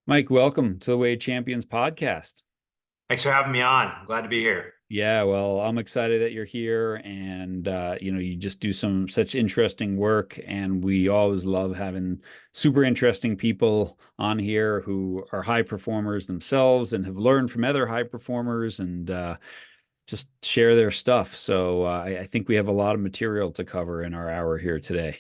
Mike, welcome to the Way of Champions podcast. Thanks for having me on. I'm glad to be here. Yeah, well, I'm excited that you're here and you just do some such interesting work and we always love having super interesting people on here who are high performers themselves and have learned from other high performers and just share their stuff. So I think we have a lot of material to cover in our hour here today.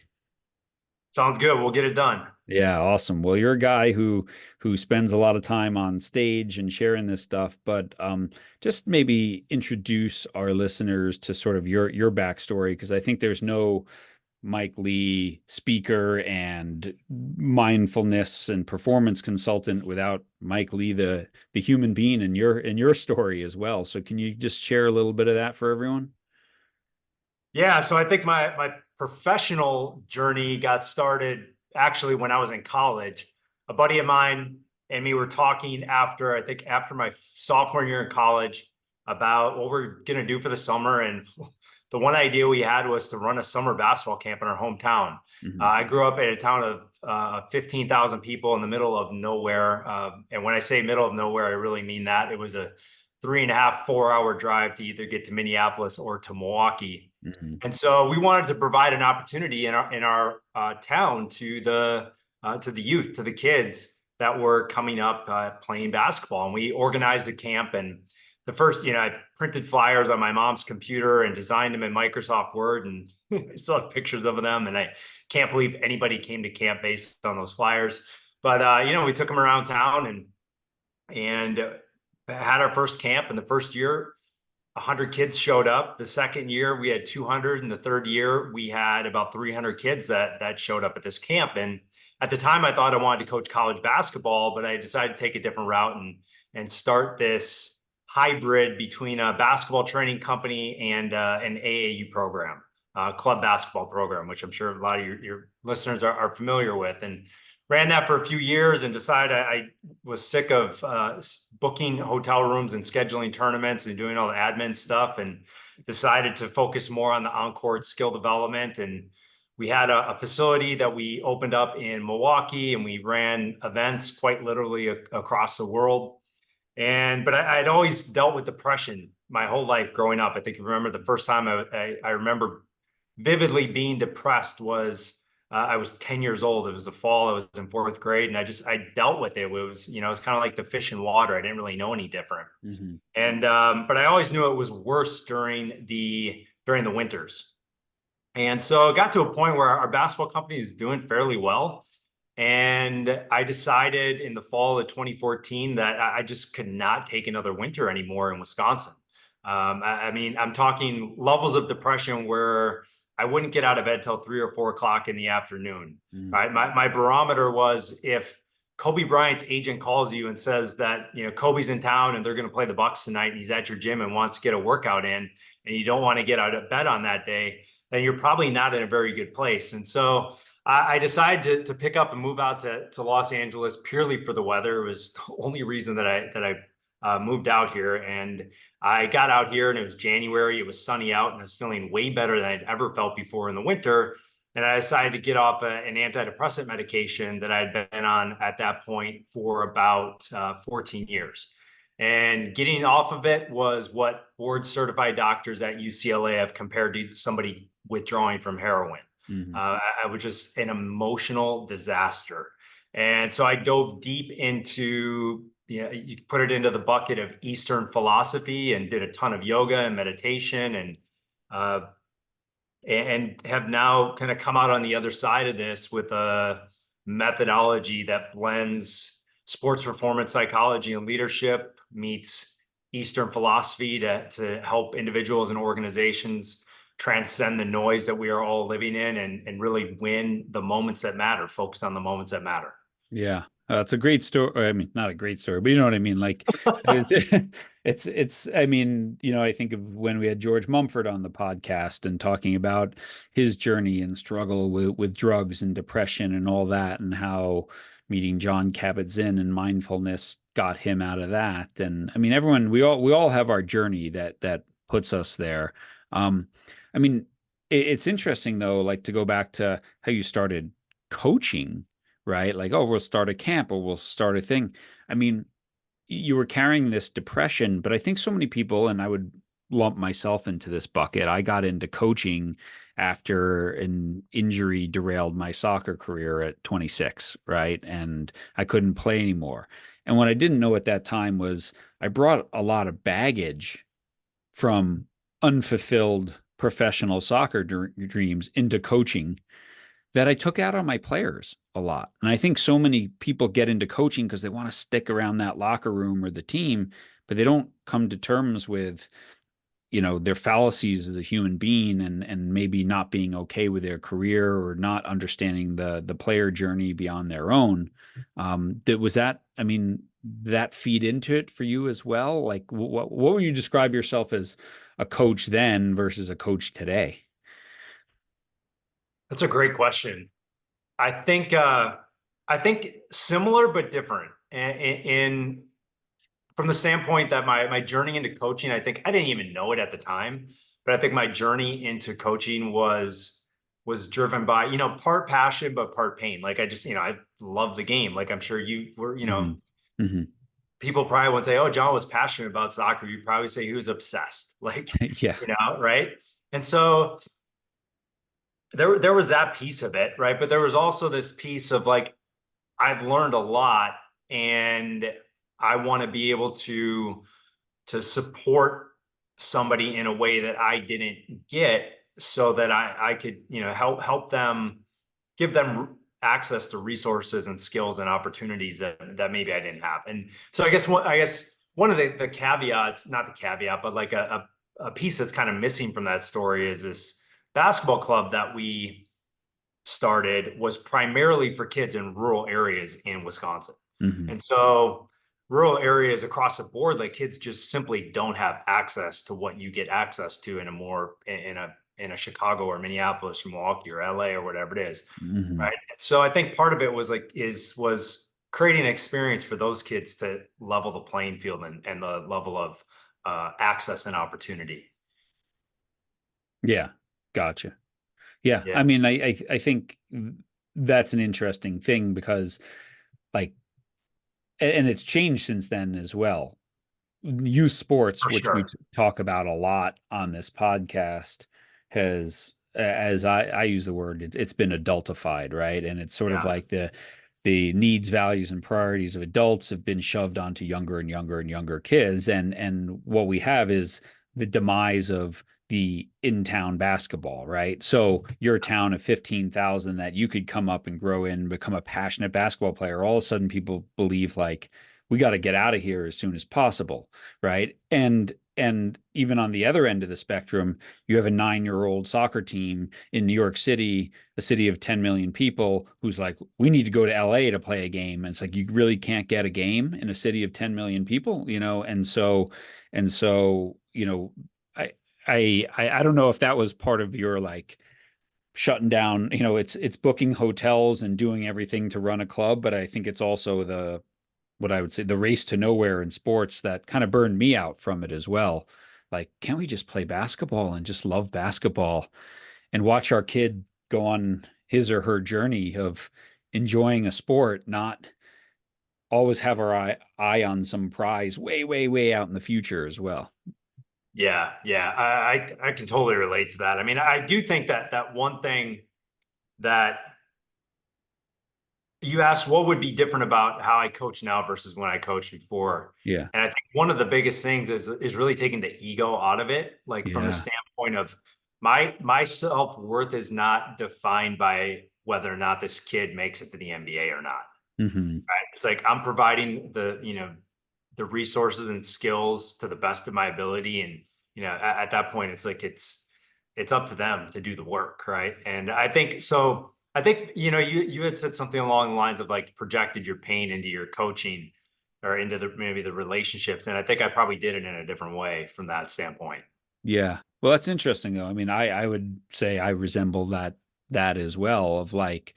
Sounds good. We'll get it done. Yeah, awesome. Well, you're a guy who spends a lot of time on stage and sharing this stuff, but just maybe introduce our listeners to sort of your backstory because I think there's no Mike Lee speaker and mindfulness and performance consultant without Mike Lee the human being in your story as well. So can you just share a little bit of that for everyone? Yeah, so I think my professional journey got started actually when I was in college. A buddy of mine and me were talking after my sophomore year in college about what we're gonna do for the summer. And the one idea we had was to run a summer basketball camp in our hometown. Mhm. I grew up in a town of 15,000 people in the middle of nowhere. And when I say middle of nowhere, I really mean that. It was a 3.5, 4 hour drive to either get to Minneapolis or to Milwaukee. Mhm. And so we wanted to provide an opportunity in our town to the youth, to the kids that were coming up playing basketball. And we organized a camp. And the first, I printed flyers on my mom's computer and designed them in Microsoft Word, and I still have pictures of them. And I can't believe anybody came to camp based on those flyers. But we took them around town and had our first camp. In the first year, 100 kids showed up. The second year, we had 200. And the third year, we had about 300 kids that showed up at this camp. And at the time, I thought I wanted to coach college basketball, but I decided to take a different route and start this hybrid between a basketball training company and an AAU program, club basketball program, which I'm sure a lot of your listeners are familiar with. And ran that for a few years and decided I was sick of booking hotel rooms and scheduling tournaments and doing all the admin stuff, and decided to focus more on the on-court skill development. And we had a facility that we opened up in Milwaukee, and we ran events quite literally across the world. But I'd always dealt with depression my whole life growing up. I think you remember the first time I remember vividly being depressed was I was 10 years old. It was the fall. I was in fourth grade, and I dealt with it. It was, it was kind of like the fish in water. I didn't really know any different. Mhm. But I always knew it was worse during the winters. And so it got to a point where our basketball company is doing fairly well. And I decided in the fall of 2014 that I just could not take another winter anymore in Wisconsin. I mean, I'm talking levels of depression where I wouldn't get out of bed till 3 or 4 o'clock in the afternoon. Mhm. Right. My barometer was if Kobe Bryant's agent calls you and says that, Kobe's in town and they're going to play the Bucks tonight and he's at your gym and wants to get a workout in, and you don't want to get out of bed on that day, then you're probably not in a very good place. And so I decided to pick up and move out to Los Angeles purely for the weather. It was the only reason that I moved out here. And I got out here and it was January. It was sunny out and I was feeling way better than I'd ever felt before in the winter. And I decided to get off an antidepressant medication that I'd been on at that point for about 14 years. And getting off of it was what board certified doctors at UCLA have compared to somebody withdrawing from heroin. Mhm. I was just an emotional disaster. And so I dove deep into, you put it into the bucket of Eastern philosophy, and did a ton of yoga and meditation, uh, and have now kind of come out on the other side of this with a methodology that blends sports performance psychology and leadership meets Eastern philosophy to help individuals and organizations transcend the noise that we are all living in, and really win the moments that matter, focus on the moments that matter. Yeah, it's a great story. I mean, not a great story, but you know what I mean. Like, it's, I mean, I think of when we had George Mumford on the podcast and talking about his journey and struggle with drugs and depression and all that, and how meeting John Kabat-Zinn and mindfulness got him out of that. And I mean, everyone, we all have our journey that puts us there. Um, I mean, it's interesting though, like to go back to how you started coaching right? Like, oh, we'll start a camp or we'll start a thing. I mean, you were carrying this depression, but I think so many people, and I would lump myself into this bucket. I got into coaching after an injury derailed my soccer career at 26, right? And I couldn't play anymore. And what I didn't know at that time was I brought a lot of baggage from unfulfilled professional soccer dreams into coaching that I took out on my players a lot. And I think so many people get into coaching because they want to stick around that locker room or the team, but they don't come to terms with, their fallacies as a human being, and maybe not being okay with their career or not understanding the player journey beyond their own. I mean, that feed into it for you as well? Like what would you describe yourself as a coach then versus a coach today? That's a great question. I think similar but different. In from the standpoint that my journey into coaching, I think I didn't even know it at the time, but I think my journey into coaching was driven by, part passion but part pain. Like I just, I love the game. Like I'm sure you were, Hmm. Hmm. people probably won't say, "Oh, John was passionate about soccer." You probably say he was obsessed. Like, Yeah. right? And so there was that piece of it, right? But there was also this piece of like I've learned a lot, and I want to be able to support somebody in a way that I didn't get, so that I could, help them, give them access to resources and skills and opportunities that maybe I didn't have. And so I guess one of the caveats, not the caveat, but like a piece that's kind of missing from that story is this basketball club that we started was primarily for kids in rural areas in Wisconsin. Hmm. And so rural areas across the board, like kids just simply don't have access to what you get access to in a Chicago or Minneapolis or Milwaukee or LA or whatever it is. Hmm. Right. So I think part of it was creating an experience for those kids to level the playing field and the level of access and opportunity. Yeah. Gotcha. Yeah. Yeah, I mean, I think that's an interesting thing because, like, and it's changed since then as well. Youth sports, for which we sure. talk about a lot on this podcast, has, as I use the word, it's been adultified, right? And it's sort of Yeah. like the needs, values, and priorities of adults have been shoved onto younger and younger and younger kids, and what we have is the demise of the in-town basketball, right? So your town of 15,000 that you could come up and grow in, become a passionate basketball player, all of a sudden people believe like we got to get out of here as soon as possible, right? And even on the other end of the spectrum, you have a 9-year-old soccer team in New York City, a city of 10 million people, who's like, we need to go to LA to play a game. And it's like, you really can't get a game in a city of 10 million people, and so, I, I don't know if that was part of your like shutting down, it's booking hotels and doing everything to run a club, but I think it's also what I would say the race to nowhere in sports that kind of burned me out from it as well. Like, can't we just play basketball and just love basketball and watch our kid go on his or her journey of enjoying a sport, not always have our eye on some prize way, way, way out in the future as well. Yeah, yeah, I can totally relate to that. I mean, I do think that one thing that you asked, what would be different about how I coach now versus when I coached before, Yeah. and I think one of the biggest things is really taking the ego out of it, like from the Yeah. standpoint of my self-worth is not defined by whether or not this kid makes it to the NBA or not. Hmm. Right? It's like I'm providing the resources and skills to the best of my ability, and at that point it's like it's up to them to do the work, right? And I think so. I think you had said something along the lines of like projected your pain into your coaching or into maybe the relationships, and I think I probably did it in a different way from that standpoint. Yeah. Well, that's interesting though. I mean, I would say I resemble that as well, of like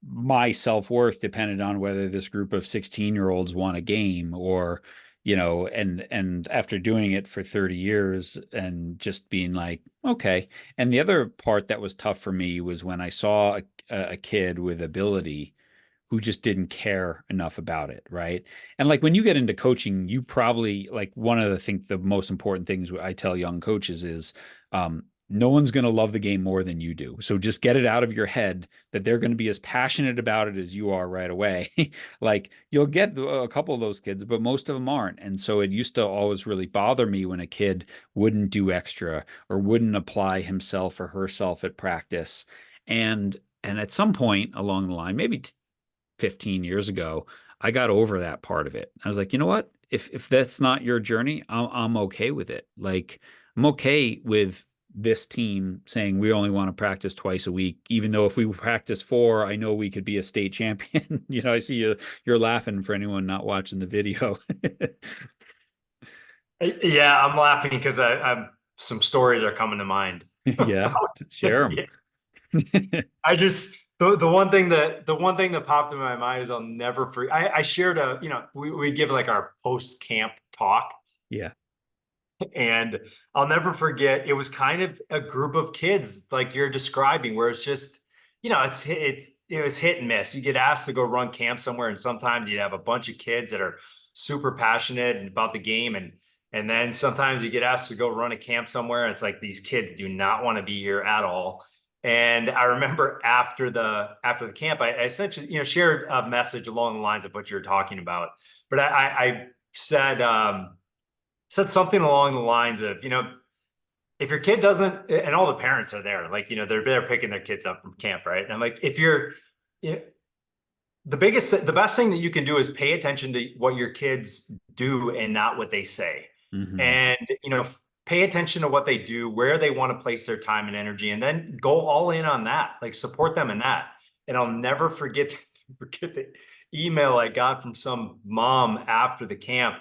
my self-worth depended on whether this group of 16-year-olds won a game or, and after doing it for 30 years and just being like, okay. And the other part that was tough for me was when I saw a kid with ability who just didn't care enough about it, right? And like when you get into coaching, you probably like one of the most important things I tell young coaches is no one's going to love the game more than you do. So just get it out of your head that they're going to be as passionate about it as you are right away. Like you'll get a couple of those kids, but most of them aren't. And so it used to always really bother me when a kid wouldn't do extra or wouldn't apply himself or herself at practice. And at some point along the line, maybe 15 years ago, I got over that part of it. I was like, you know what? If that's not your journey, I'm okay with it. Like I'm okay with this team saying we only want to practice twice a week, even though if we practice four, I know we could be a state champion. You know, I see you're laughing for anyone not watching the video. Yeah, I'm laughing because I'm some stories are coming to mind. Yeah, share Yeah. them. I just the one thing that popped in my mind is I'll never forget. I shared we give like our post camp talk, Yeah. and I'll never forget. It was kind of a group of kids like you're describing, where it's just it was hit and miss. You get asked to go run camp somewhere, and sometimes you have a bunch of kids that are super passionate about the game, and then sometimes you get asked to go run a camp somewhere, and it's like these kids do not want to be here at all. And I remember after the camp, I essentially shared a message along the lines of what you're talking about, but I said something along the lines of, if your kid doesn't, and all the parents are there, like, they're picking their kids up from camp, right? And I'm like, if you're, you know, the best thing that you can do is pay attention to what your kids do and not what they say. Hmm. And, pay attention to what they do, where they want to place their time and energy, and then go all in on that, like support them in that. And I'll never forget the email I got from some mom after the camp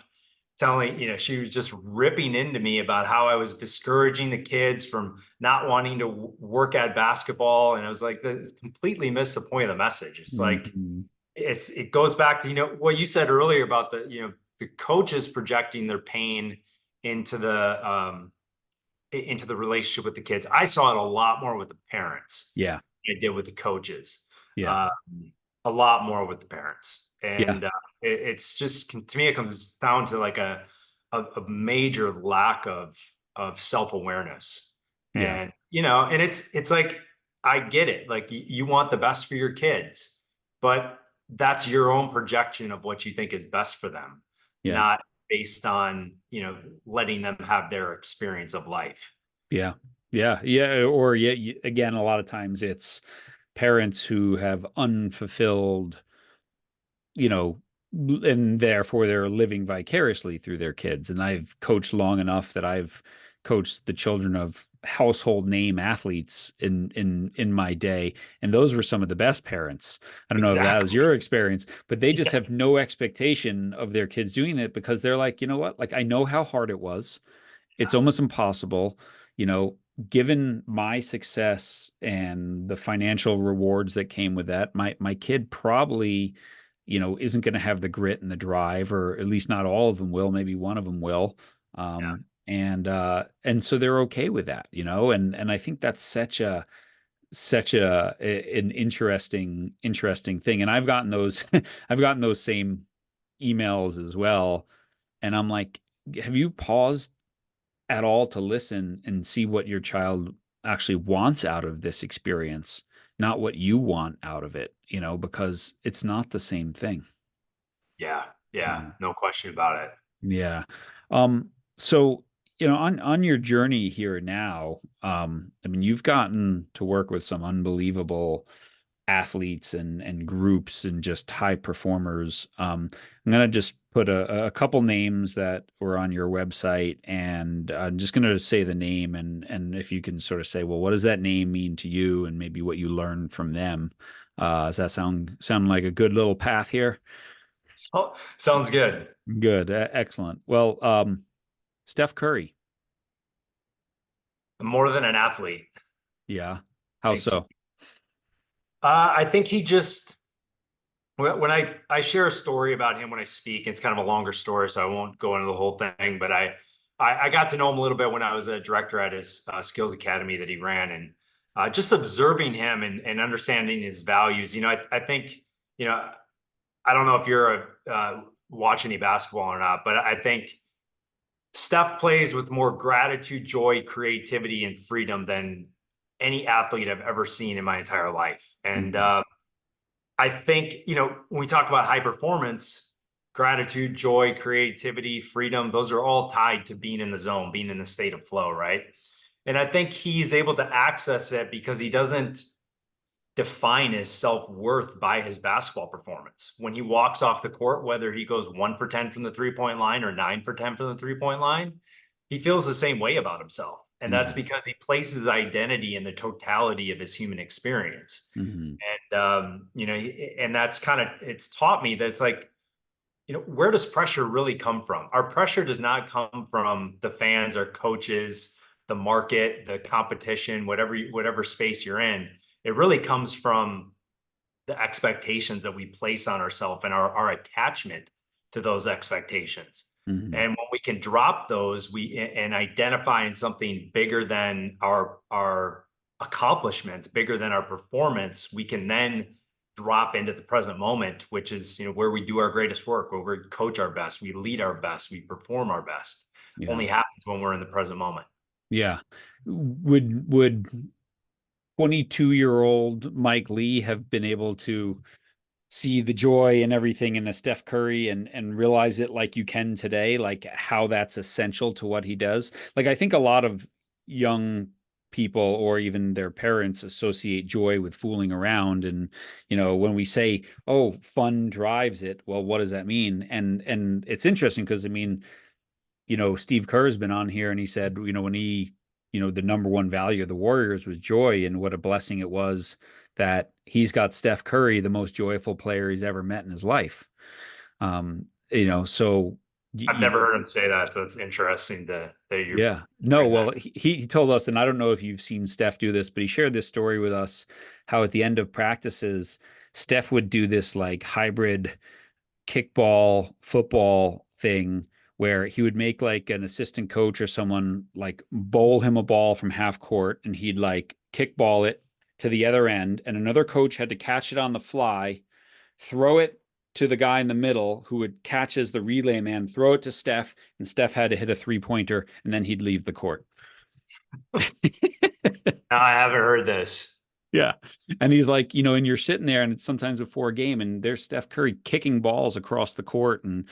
telling, she was just ripping into me about how I was discouraging the kids from not wanting to work at basketball. And I was like, that completely missed the point of the message. It's like, Hmm. it goes back to, what you said earlier about the coaches projecting their pain into the relationship with the kids. I saw it a lot more with the parents Yeah. than I did with the coaches. Yeah. Uh, a lot more with the parents. Yeah. And it's just, to me, it comes down to like a major lack of self-awareness. Yeah. And, and it's like, I get it. Like you want the best for your kids, but that's your own projection of what you think is best for them, Yeah. not based on, letting them have their experience of life. Yeah. Yeah. Yeah. Or yeah, again, a lot of times it's parents who have unfulfilled, you know, and therefore they're living vicariously through their kids. And I've coached long enough that I've coached the children of household name athletes in my day, and those were some of the best parents. I don't know if that was Exactly. your experience, but they just Yeah. have no expectation of their kids doing it because they're like, you know what? Like I know how hard it was. It's almost impossible, you know, given my success and the financial rewards that came with that, my kid probably, isn't going to have the grit and the drive, or at least not all of them will. Maybe one of them will. Yeah. And so they're okay with that, and I think that's an interesting thing. And I've gotten those I've gotten those same emails as well. And I'm like, have you paused at all to listen and see what your child actually wants out of this experience, not what you want out of it, because it's not the same thing. Yeah. Yeah. Yeah. No question about it. Yeah. So, on your journey here now, I mean, you've gotten to work with some unbelievable athletes and groups and just high performers. I'm gonna just put a couple names that were on your website, and I'm just gonna say the name, and if you can sort of say, well, what does that name mean to you, and maybe what you learned from them. Does that sound like a good little path here? So, sounds good. Good, excellent. Well, Steph Curry, More than an athlete. yeah. I How think so? I think he just when I share a story about him when I speak, it's kind of a longer story, so I won't go into the whole thing. But I got to know him a little bit when I was a director at his skills academy that he ran, and just observing him and understanding his values. I think I don't know if you're watch any basketball or not, but I think Steph plays with more gratitude, joy, creativity, and freedom than any athlete I've ever seen in my entire life. And Mhm. I think, when we talk about high performance, gratitude, joy, creativity, freedom, those are all tied to being in the zone, being in the state of flow, right? And I think he's able to access it because he doesn't define his self-worth by his basketball performance. When he walks off the court, whether he goes 1 for 10 from the 3-point line or 9 for 10 from the 3-point line, he feels the same way about himself. And that's Mhm. because he places his identity in the totality of his human experience. Mhm. And and that's kind of, it's taught me that it's like, where does pressure really come from? Our pressure does not come from the fans or coaches, the market, the competition, whatever space you're in. It really comes from the expectations that we place on ourselves and our attachment to those expectations. Mhm. And when we can drop those, we and identify in something bigger than our accomplishments, bigger than our performance, we can then drop into the present moment, which is where we do our greatest work, where we coach our best, we lead our best, we perform our best. Yeah. Only happens when we're in the present moment. Yeah. Would 22-year-old Mike Lee have been able to see the joy and everything in a Steph Curry and realize it like you can today, like how that's essential to what he does? Like I think a lot of young people or even their parents associate joy with fooling around. And when we say, oh, fun drives it, well, what does that mean? And it's interesting because I mean, Steve Kerr's been on here and he said, when he, the number one value of the Warriors was joy, and what a blessing it was that he's got Steph Curry, the most joyful player he's ever met in his life. So I've you, never heard him say that, so it's interesting that you're yeah, no, sharing that. well, he told us, and I don't know if you've seen Steph do this, but he shared this story with us, how at the end of practices, Steph would do this like hybrid kickball football thing where he would make like an assistant coach or someone like bowl him a ball from half court, and he'd like kickball it to the other end, and another coach had to catch it on the fly, throw it to the guy in the middle who would catch as the relay man, throw it to Steph, and Steph had to hit a 3-pointer, and then he'd leave the court. No, I haven't heard this. Yeah. And he's like, and you're sitting there and it's sometimes before a game and there's Steph Curry kicking balls across the court and,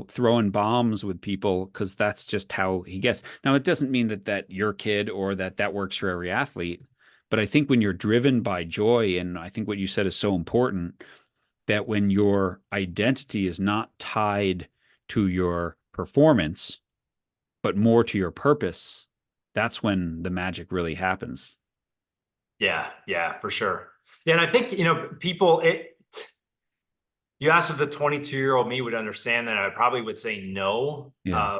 throwing bombs with people because that's just how he gets. Now, it doesn't mean that your kid or that works for every athlete. But I think when you're driven by joy, and I think what you said is so important, that when your identity is not tied to your performance, but more to your purpose, that's when the magic really happens. Yeah, yeah, for sure. Yeah, and I think, you asked if the 22-year-old me would understand that, I probably would say no. Yeah.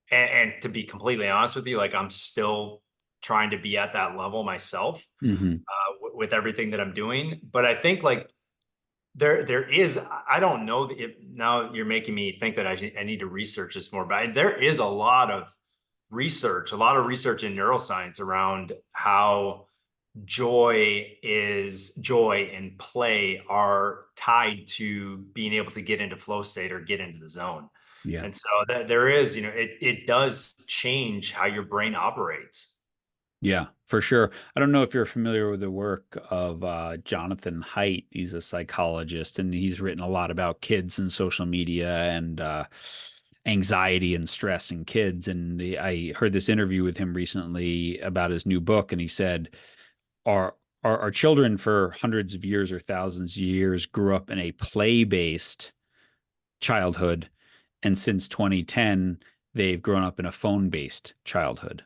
And to be completely honest with you, like I'm still trying to be at that level myself, Hmm. with everything that I'm doing. But I think like there is, I don't know if now you're making me think that I need to research this more, but there is a lot of research in neuroscience around how joy and play are tied to being able to get into flow state or get into the zone. Yeah. And so that there is, it does change how your brain operates. Yeah, for sure. I don't know if you're familiar with the work of Jonathan Haidt. He's a psychologist and he's written a lot about kids and social media and anxiety and stress in kids. And I heard this interview with him recently about his new book, and he said, our children for hundreds of years or thousands of years grew up in a play-based childhood, and since 2010, they've grown up in a phone-based childhood,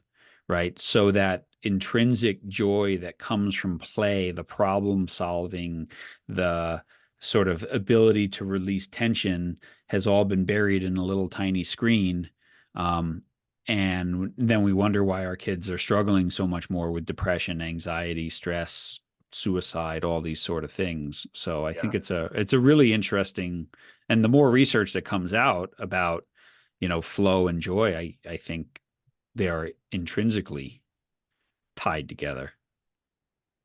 right? So that intrinsic joy that comes from play, the problem solving, the sort of ability to release tension has all been buried in a little tiny screen. Um, and then we wonder why our kids are struggling so much more with depression, anxiety, stress, suicide, all these sort of things. So I think Yeah. it's a really interesting, and the more research that comes out about, flow and joy, I think they are intrinsically tied together.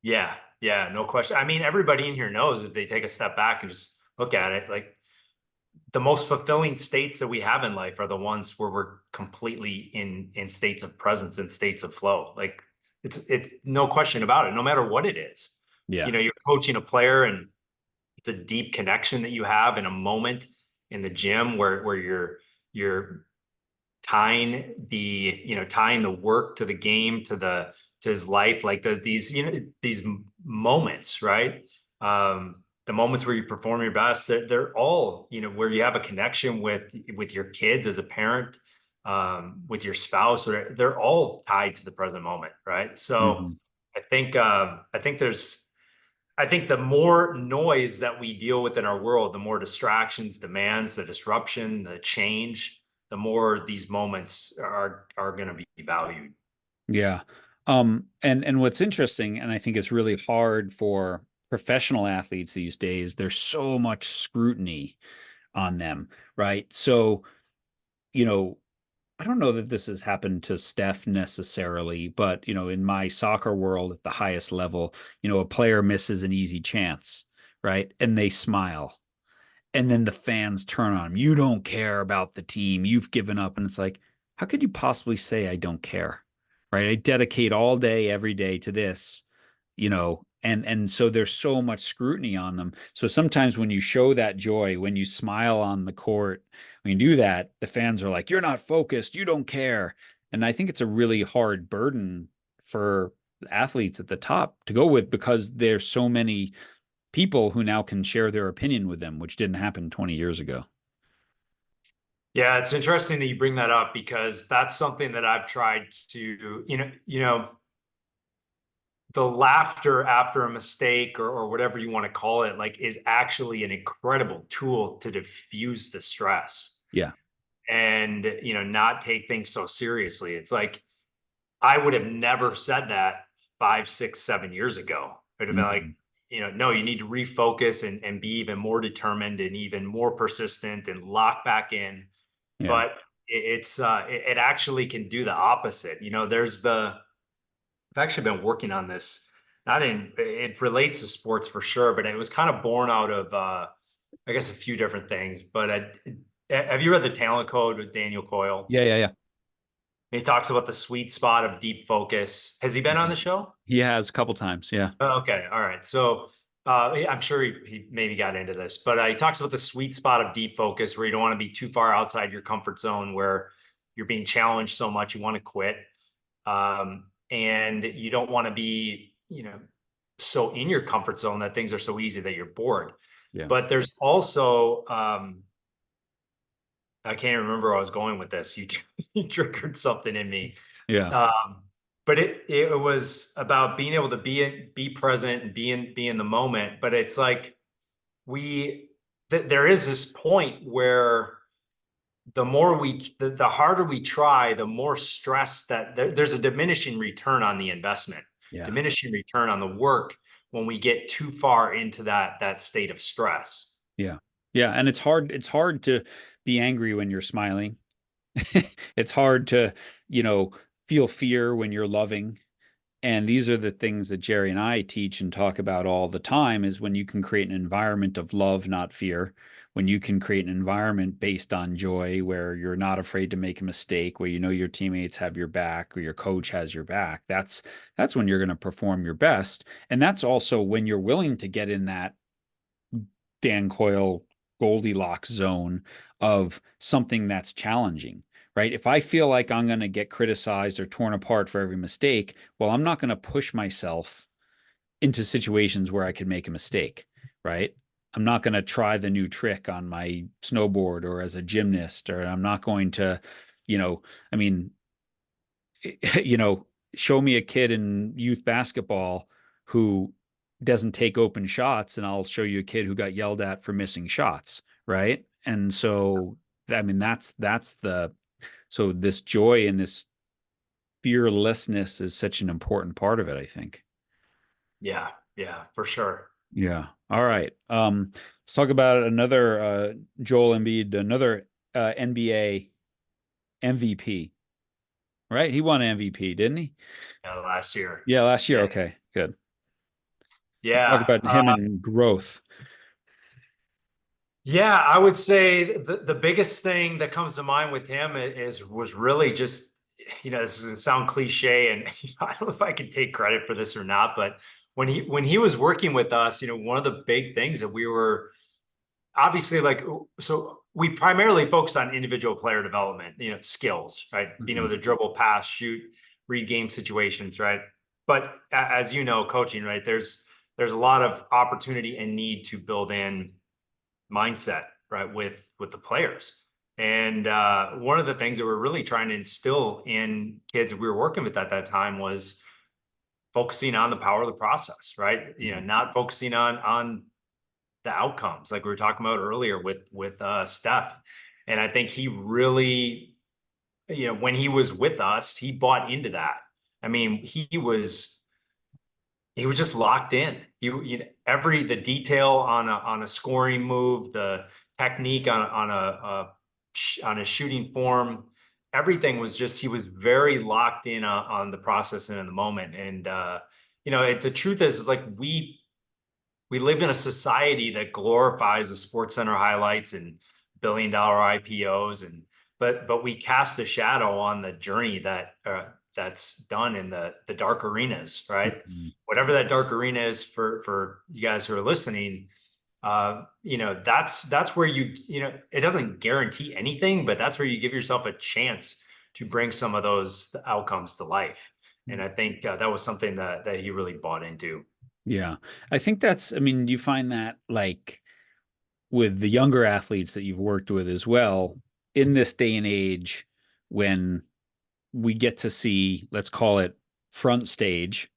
Yeah, yeah, no question. I mean, everybody in here knows if they take a step back and just look at it, like the most fulfilling states that we have in life are the ones where we're completely in states of presence and states of flow. Like it's no question about it, no matter what it is. Yeah. You're coaching a player and it's a deep connection that you have in a moment in the gym where you're tying the work to the game to his life, like these moments, right? The moments where you perform your best, they're all where you have a connection with your kids as a parent, with your spouse, or they're all tied to the present moment, right? So Hmm. I think the more noise that we deal with in our world, the more distractions, demands, the disruption, the change, the more these moments are going to be valued. Yeah. And what's interesting, and I think it's really hard for professional athletes these days, there's so much scrutiny on them, right? So, you know, I don't know that this has happened to Steph necessarily, but in my soccer world at the highest level, a player misses an easy chance, right? And they smile. And then the fans turn on him. You don't care about the team. You've given up. And it's like, how could you possibly say I don't care? Right? I dedicate all day, every day to this, and so there's so much scrutiny on them. So sometimes when you show that joy, when you smile on the court, when you do that, the fans are like, you're not focused, you don't care. And I think it's a really hard burden for athletes at the top to go with because there's so many people who now can share their opinion with them, which didn't happen 20 years ago. Yeah, it's interesting that you bring that up because that's something that I've tried to, the laughter after a mistake or whatever you want to call it, like is actually an incredible tool to diffuse the stress Yeah. and, not take things so seriously. It's like I would have never said that 5, 6, 7 years ago. It'd have been like, Mhm. no, you need to refocus and be even more determined and even more persistent and lock back in. Yeah. But it actually can do the opposite. I've actually been working on this. Not in it relates to sports for sure, but it was kind of born out of I guess a few different things. But have you read The Talent Code with Daniel Coyle? Yeah. Yeah. Yeah. He talks about the sweet spot of deep focus. Has he been on Mhm. the show? He has a couple times. Yeah. Oh, okay, all right. So I'm sure he maybe got into this, but he talks about the sweet spot of deep focus where you don't want to be too far outside your comfort zone, where you're being challenged so much you want to quit, and you don't want to be, so in your comfort zone that things are so easy that you're bored. Yeah. But there's also, I can't remember where I was going with this. You triggered something in me. Yeah. Um, but it was about being able to be present and be in the moment. But it's like there is this point where the harder we try, the more stress that there's a diminishing return on the investment, Yeah. diminishing return on the work when we get too far into that state of stress. Yeah. Yeah. And it's hard to be angry when you're smiling. It's hard to, you know, feel fear when you're loving. And these are the things that Jerry and I teach and talk about all the time is when you can create an environment of love, not fear, when you can create an environment based on joy where you're not afraid to make a mistake, where you know your teammates have your back or your coach has your back. That's when you're going to perform your best. And that's also when you're willing to get in that Dan Coyle Goldilocks zone of something that's challenging, right? If I feel like I'm going to get criticized or torn apart for every mistake, well, I'm not going to push myself into situations where I could make a mistake, right? I'm not going to try the new trick on my snowboard or as a gymnast, or I'm not going to, you know, I mean, you know, show me a kid in youth basketball who doesn't take open shots, and I'll show you a kid who got yelled at for missing shots, right? And so, I mean, that's the so this joy and this fearlessness is such an important part of it, I think. Yeah, yeah, for sure. Yeah. All right. Let's talk about another Joel Embiid, another NBA MVP, right? He won MVP, didn't he? Last year. Yeah, last year. Yeah, Okay, good. Let's talk yeah. about him and growth. Yeah, I would say the biggest thing that comes to mind with him is was really just, this doesn't sound cliche, and I don't know if I can take credit for this or not, but when he was working with us, one of the big things that we were obviously like, so we primarily focus on individual player development, skills, right? Being able Mhm. to dribble, pass, shoot, read game situations, right? But as you know, coaching, right? There's a lot of opportunity and need to build in mindset, right, with the players. And one of the things that we're really trying to instill in kids that we were working with at that time was focusing on the power of the process, right? Mhm. Not focusing on the outcomes like we were talking about earlier with Steph. And I think he really, when he was with us, he bought into that. I mean, he was just locked in. Every the detail on a scoring move, the technique on a shooting form, everything was just he was very locked in on the process and in the moment. And the truth is like we live in a society that glorifies the Sports Center highlights and billion-dollar IPOs, and but we cast a shadow on the journey that's done in the dark arenas, right? Mhm. Whatever that dark arena is for you guys who are listening, that's where it doesn't guarantee anything, but that's where you give yourself a chance to bring some of those outcomes to life. And I think that was something that he really bought into. Yeah. I think I mean, you find that like with the younger athletes that you've worked with as well, in this day and age when we get to see, let's call it front stage,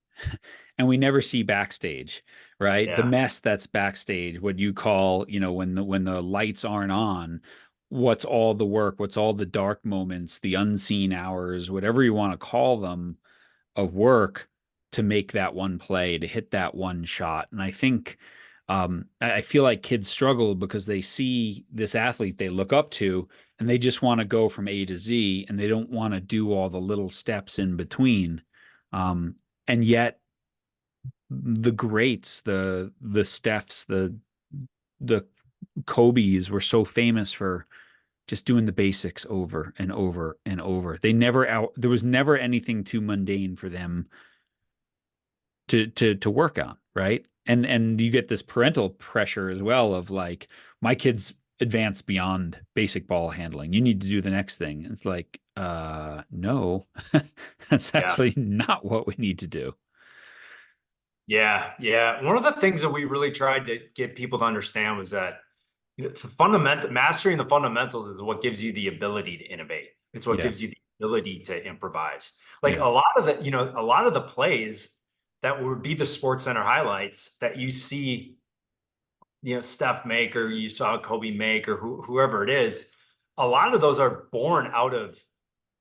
and we never see backstage, right? The Yeah. mess that's backstage, what you call, when the lights aren't on, what's all the work, what's all the dark moments, the unseen hours, whatever you want to call them, of work to make that one play, to hit that one shot. And I think I feel like kids struggle because they see this athlete they look up to and they just want to go from A to Z and they don't want to do all the little steps in between. And yet the greats, the Stephs, the Kobe's were so famous for just doing the basics over and over and over. There was never anything too mundane for them to work on, right? And you get this parental pressure as well of like my kids advance beyond basic ball handling. You need to do the next thing. It's like, no, that's Yeah. actually not what we need to do. Yeah, yeah. One of the things that we really tried to get people to understand was that the fundamental mastering the fundamentals is what gives you the ability to innovate. It's what gives Yes. you the ability to improvise. Like Yeah. a lot of the plays that would be the Sports Center highlights that you see, Steph make or you saw Kobe make or whoever it is, a lot of those are born out of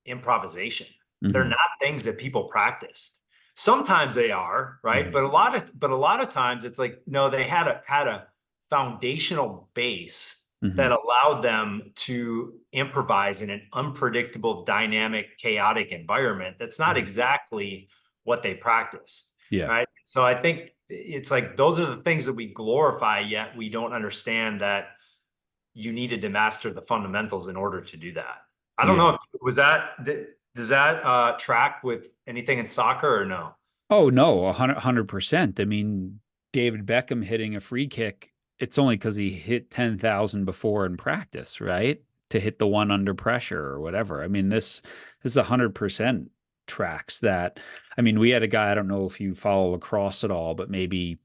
improvisation. They're Hmm. not things that people practiced. Sometimes they are, right? Hmm. But a lot of times it's like, no, they had a foundational base that Hmm. allowed them to improvise in an unpredictable, dynamic, chaotic environment. That's not Hmm. exactly what they practiced, Yeah. right? So I think it's like those are the things that we glorify, yet we don't understand that you needed to master the fundamentals in order to do that. I don't know Yeah. if does that track with anything in soccer or no? Oh no, 100%. I mean, David Beckham hitting a free kick, it's only because he hit 10,000 before in practice, right? To hit the one under pressure or whatever. I mean, this is 100% tracks that. I mean, we had a guy, I don't know if you follow lacrosse at all, but maybe,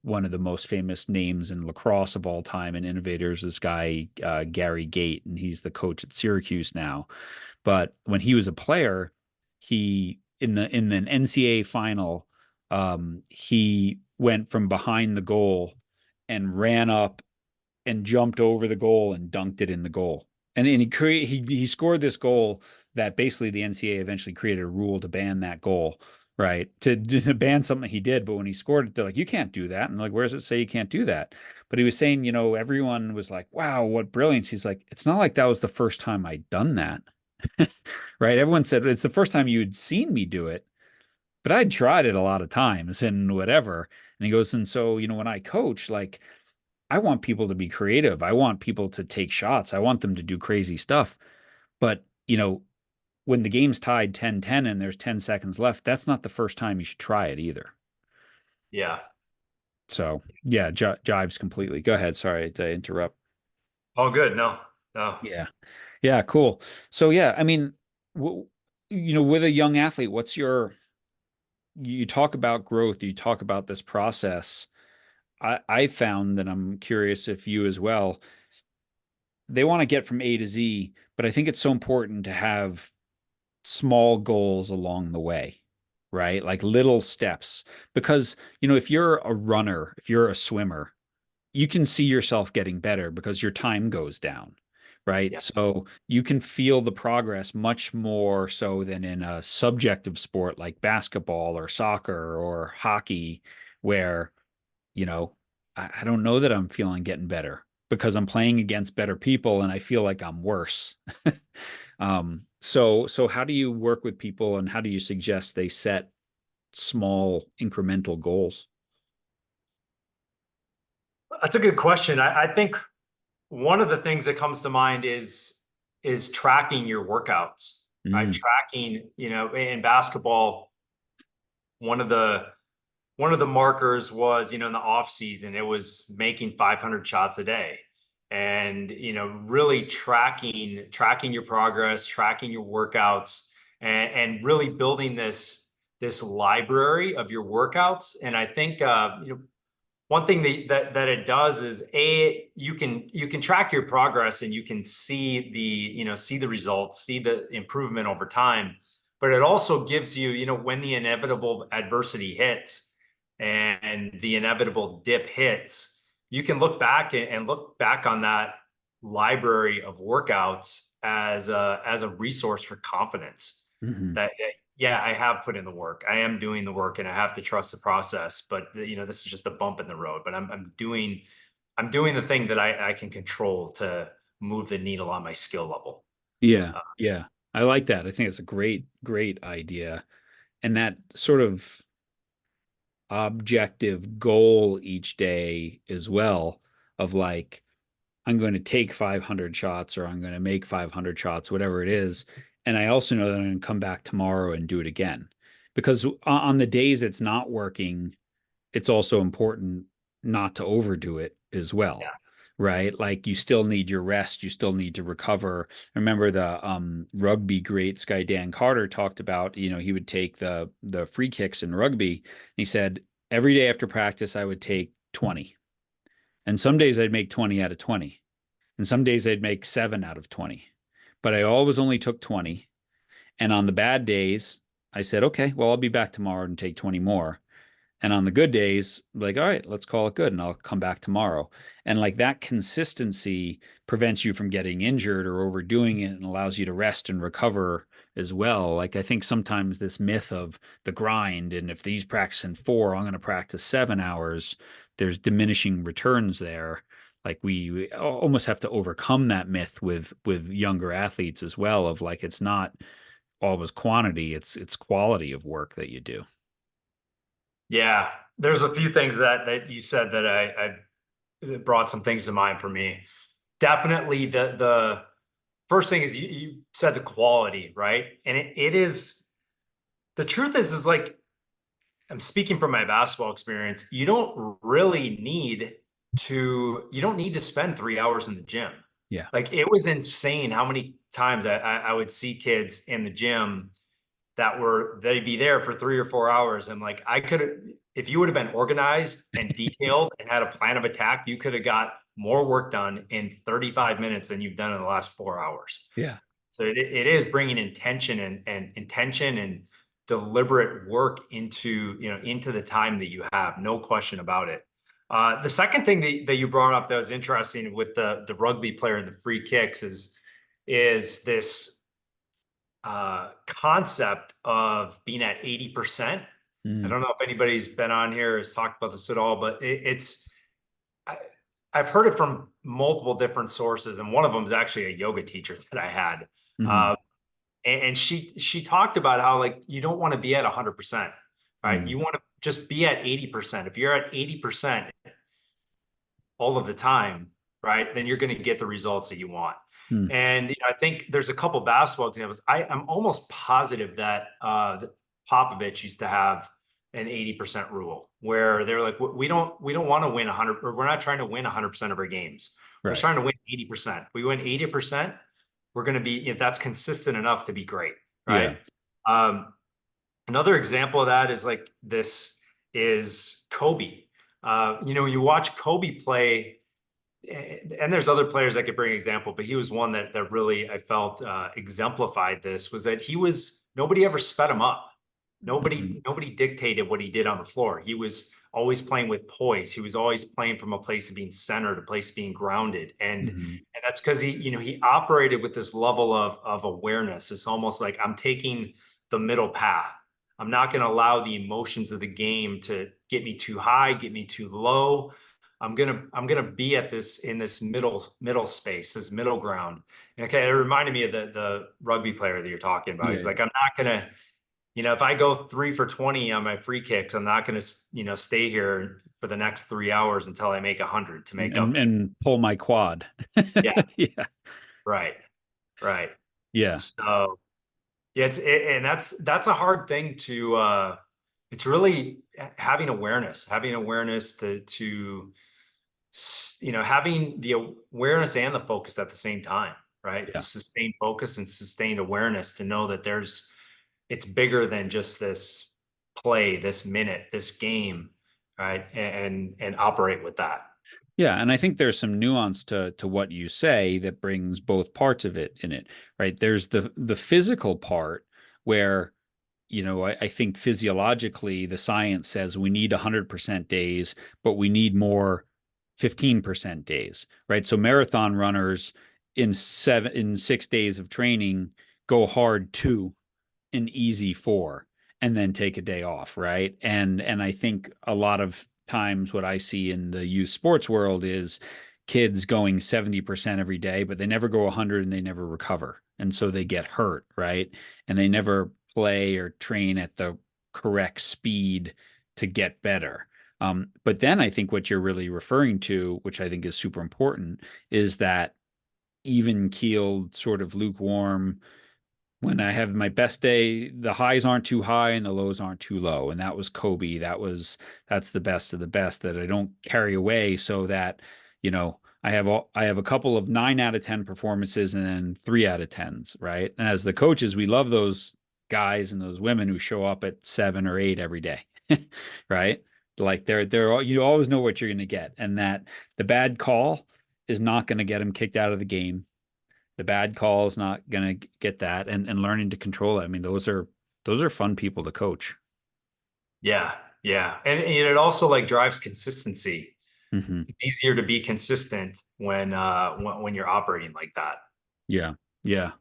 one of the most famous names in lacrosse of all time and innovators, this guy, Gary Gait, and he's the coach at Syracuse now. But when he was a player, he in an NCAA final, he went from behind the goal and ran up and jumped over the goal and dunked it in the goal. And he scored this goal that basically the NCAA eventually created a rule to ban that goal, right? To ban something he did, but when he scored it, they're like, you can't do that. And like, where does it say you can't do that? But he was saying, everyone was like, wow, what brilliance. He's like, it's not like that was the first time I'd done that. Right? Everyone said it's the first time you'd seen me do it, but I'd tried it a lot of times and whatever. And he goes, and so, when I coach, like I want people to be creative. I want people to take shots. I want them to do crazy stuff. But, when the game's tied 10-10 and there's 10 seconds left, that's not the first time you should try it either. Yeah. So, yeah, jives completely. Go ahead. Sorry to interrupt. Oh, good. No, no. Yeah. Yeah, cool. So, yeah, I mean, with a young athlete, you talk about growth, you talk about this process. I found that, I'm curious if you as well, they want to get from A to Z, but I think it's so important to have small goals along the way, right? Like little steps. Because, if you're a runner, if you're a swimmer, you can see yourself getting better because your time goes down, right? Yeah. So you can feel the progress much more so than in a subjective sport like basketball or soccer or hockey, where, you know, I don't know that I'm feeling getting better because I'm playing against better people and I feel like I'm worse. So how do you work with people and how do you suggest they set small incremental goals? That's a good question. I think one of the things that comes to mind is tracking your workouts, right? Mm, Tracking, in basketball, one of the one of the markers was, in the off season, it was making 500 shots a day. And, really tracking your progress, tracking your workouts, and really building this library of your workouts. And I think one thing that it does is you can track your progress and you can see the results, see the improvement over time, but it also gives you, when the inevitable adversity hits and the inevitable dip hits, you can look back and look back on that library of workouts as a resource for confidence mhm. that, yeah, I have put in the work. I am doing the work and I have to trust the process. But this is just a bump in the road. But I'm doing the thing that I can control to move the needle on my skill level. Yeah, Uh, yeah. I like that. I think it's a great, great idea. And that sort of objective goal each day as well, of like, I'm going to take 500 shots or I'm going to make 500 shots, whatever it is. And I also know that I'm going to come back tomorrow and do it again. Because on the days it's not working, it's also important not to overdo it as well, yeah. right? Like you still need your rest, you still need to recover. I remember the rugby greats guy Dan Carter talked about, he would take the free kicks in rugby. And he said every day after practice I would take 20. And some days I'd make 20 out of 20. And some days I'd make 7 out of 20. But I always only took 20. And on the bad days, I said, okay, well, I'll be back tomorrow and take 20 more. And on the good days, like, all right, let's call it good and I'll come back tomorrow. And like that consistency prevents you from getting injured or overdoing it and allows you to rest and recover as well. Like I think sometimes this myth of the grind and if these practice in 4, I'm going to practice 7 hours, there's diminishing returns there. Like we almost have to overcome that myth with younger athletes as well, of like it's not always quantity, it's quality of work that you do. Yeah. There's a few things that you said that I that brought some things to mind for me. Definitely the first thing is you said the quality, right? And it is the truth is like I'm speaking from my basketball experience. You don't need to spend 3 hours in the gym. Yeah. Like it was insane how many times I would see kids in the gym they'd be there for 3 or 4 hours. I'm like, I could have, if you would have been organized and detailed and had a plan of attack, you could have got more work done in 35 minutes than you've done in the last 4 hours. Yeah. So it is bringing intention and intention and deliberate work into the time that you have, no question about it. The second thing that you brought up that was interesting with the rugby player and the free kicks is this concept of being at 80%. I Mm, don't know if anybody's been on here has talked about this at all, but I, I've heard it from multiple different sources, and one of them is actually a yoga teacher that I had. mhm, Uh, and she talked about how like you don't want to be at 100%, right? mm. You want to just be at 80%. If you're at 80%, all of the time, right, then you're going to get the results that you want. Hmm. And I think there's a couple basketball examples. I'm almost positive that Popovich used to have an 80% rule where they're like, we don't want to win 100, or we're not trying to win 100% of our games. We're Right. trying to win 80%. We win 80%, we're going to be, if that's consistent enough to be great, Yeah. right? Another example of that is like this is Kobe. You watch Kobe play, and there's other players I could bring an example, but he was one that really I felt exemplified this, was that nobody ever sped him up. Hmm. Nobody dictated what he did on the floor. He was always playing with poise. He was always playing from a place of being centered, a place of being grounded. Hmm. And that's because he operated with this level of awareness. It's almost like, I'm taking the middle path. I'm not going to allow the emotions of the game to get me too high, get me too low. I'm gonna be in this middle space, this middle ground. And okay, it reminded me of the rugby player that you're talking about. He's Yeah. like, I'm not gonna, if I go 3 for 20 on my free kicks, I'm not gonna, stay here for the next 3 hours until I make 100 to make up. And pull my quad. Yeah, Yeah. right, right. Yeah. So yeah, and that's a hard thing to. It's really having awareness to having the awareness and the focus at the same time, right? The Yeah. sustained focus and sustained awareness to know that it's bigger than just this play, this minute, this game, right? And operate with that. Yeah, and I think there's some nuance to what you say that brings both parts of it in it, right? There's the physical part where, I think physiologically the science says we need 100% days, but we need more 15% days, right? So marathon runners in 6 days of training go hard 2 an easy 4 and then take a day off, right? And I think a lot of times what I see in the youth sports world is kids going 70% every day, but they never go 100 and they never recover. And so they get hurt, right? And they never play or train at the correct speed to get better. But then I think what you're really referring to, which I think is super important, is that even keeled, sort of lukewarm, when I have my best day, the highs aren't too high and the lows aren't too low. And that was Kobe. That's the best of the best that I don't carry away so that, I have a couple of 9 out of 10 performances and then 3 out of 10s, right? And as the coaches, we love those guys and those women who show up at 7 or 8 every day, right? Like you always know what you're going to get, and that the bad call is not going to get them kicked out of the game. The bad call is not going to get that, and learning to control it. I mean, those are fun people to coach. Yeah, yeah, and it also like drives consistency. Hmm. It's easier to be consistent when you're operating like that. Yeah. Yeah.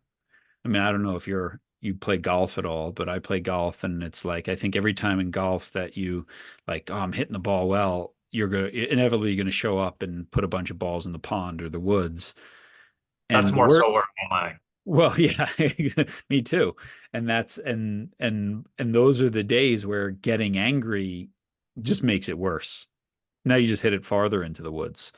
I mean, I don't know if you play golf at all, but I play golf, and it's like I think every time in golf that you like, oh, I'm hitting the ball well, inevitably going to show up and put a bunch of balls in the pond or the woods. That's And the more so work, where I'm like, well, yeah, me too. And that's and those are the days where getting angry just makes it worse. Now you just hit it farther into the woods,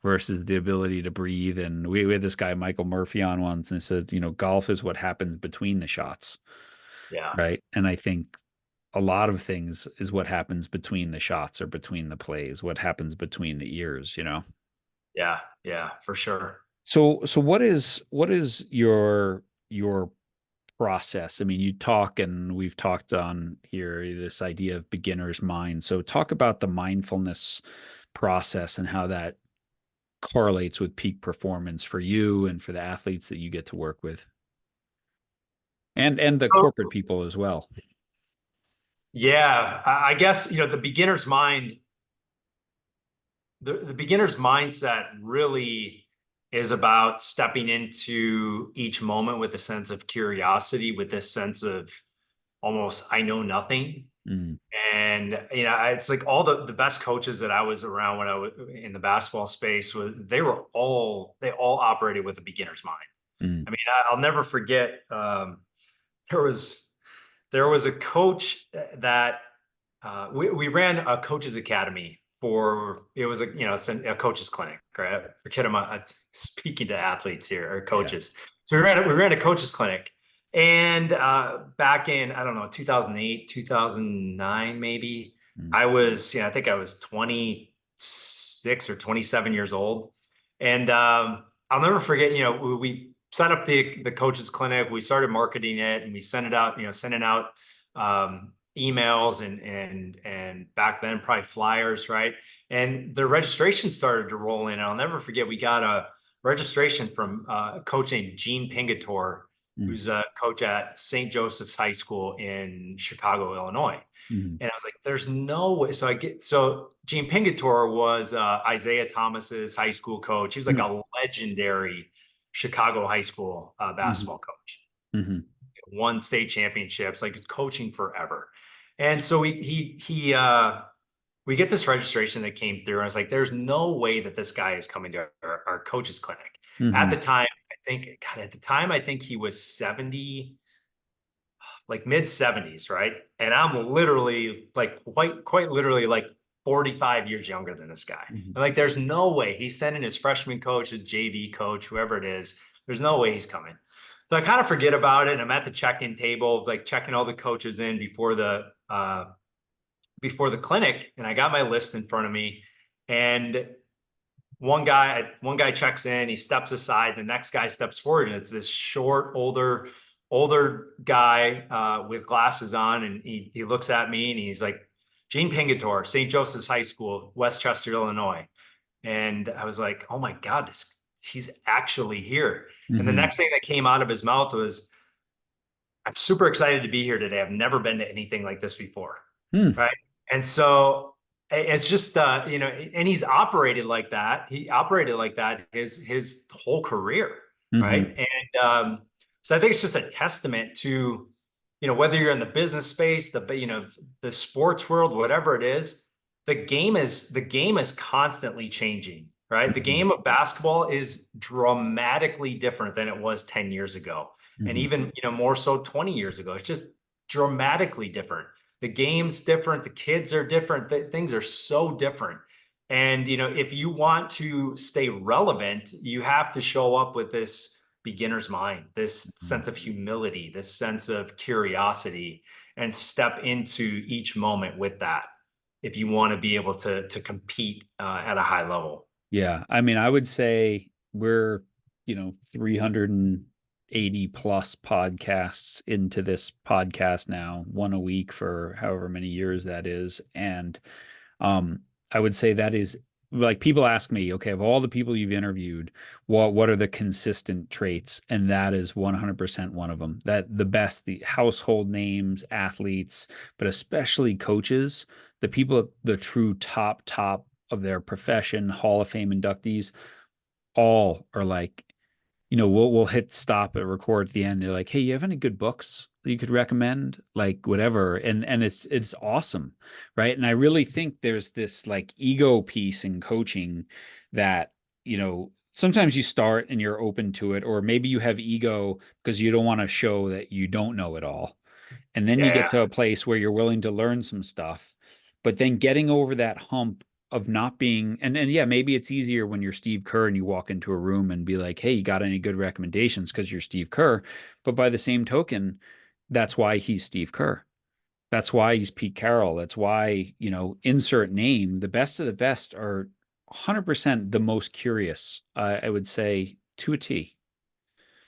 versus the ability to breathe. And we had this guy, Michael Murphy, on once and said, golf is what happens between the shots, yeah, right? And I think a lot of things is what happens between the shots or between the plays, what happens between the ears. yeah, yeah, for sure. So what is your process? I mean, you talk, and we've talked on here this idea of beginner's mind. So talk about the mindfulness process and how that correlates with peak performance for you and for the athletes that you get to work with, and the corporate So, people as well. yeah, I guess the beginner's mindset really is about stepping into each moment with a sense of curiosity, with this sense of almost I know nothing. Mm, And it's like all the best coaches that I was around when I was in the basketball space they all operated with a beginner's mind. mm, I mean, I'll never forget. There was there was a coach that we ran a coaches academy for it was a coach's clinic, right? Forget I'm speaking to athletes here or Yeah. coaches. So we were at a coach's clinic, and back in I don't know 2008, 2009 maybe. Mm. I think I was 26 or 27 years old, and I'll never forget. We set up the coach's clinic. We started marketing it, and we sent it out. Sending out emails and back then probably flyers, right? And the registration started to roll in. I'll never forget. We got a registration from a coach named Gene Pingatore, Mm. who's a coach at St. Joseph's High School in Chicago, Illinois. Mm. And I was like, there's no way. So Gene Pingatore was Isaiah Thomas's high school coach. He's like Mm. a legendary Chicago high school Mm. basketball coach. Mm. Won state championships, like coaching forever. And so we get this registration that came through, and I was like, there's no way that this guy is coming to our coach's clinic. At the Mm. time, I think he was 70, like mid 70s, right? And I'm literally like quite literally like 45 years younger than this guy. Mm. And like, there's no way he's sending his freshman coach, his JV coach, whoever it is. There's no way he's coming. So I kind of forget about it. And I'm at the check-in table, like checking all the coaches in before the clinic, and I got my list in front of me. And one guy checks in, he steps aside, the next guy steps forward, and it's this short, older guy with glasses on, and he looks at me and he's like, Gene Pingatore, St. Joseph's High School, Westchester, Illinois. And I was like, oh my God, he's actually here. And the Mm. next thing that came out of his mouth was, I'm super excited to be here today. I've never been to anything like this before. Mm. Right. And so it's just, and he's operated like that. He operated like that his whole career. Right. Mm. And so I think it's just a testament to, whether you're in the business space, the sports world, whatever it is, the game is constantly changing. Right. The Mm. game of basketball is dramatically different than it was 10 years ago. And Mm. even, more so 20 years ago. It's just dramatically different. The game's different. The kids are different. Things are so different. And, if you want to stay relevant, you have to show up with this beginner's mind, this Mm. sense of humility, this sense of curiosity, and step into each moment with that if you want to be able to compete at a high level. Yeah. I mean, I would say we're, 380 plus podcasts into this podcast now, one a week for however many years that is. And I would say that is like people ask me, okay, of all the people you've interviewed, what are the consistent traits? And that is 100% one of them. That the household names, athletes, but especially coaches, the people, the true top of their profession, Hall of Fame inductees, all are like, we'll hit stop and record at the end. They're like, hey, you have any good books that you could recommend? Like whatever. And it's awesome. Right. And I really think there's this like ego piece in coaching that, sometimes you start and you're open to it, or maybe you have ego because you don't want to show that you don't know it all. And then you get Yeah. to a place where you're willing to learn some stuff, but then getting over that hump of not being, and yeah, maybe it's easier when you're Steve Kerr and you walk into a room and be like, hey, you got any good recommendations because you're Steve Kerr. But by the same token, that's why he's Steve Kerr. That's why he's Pete Carroll. That's why, insert name, the best of the best are 100% the most curious, I would say, to a T.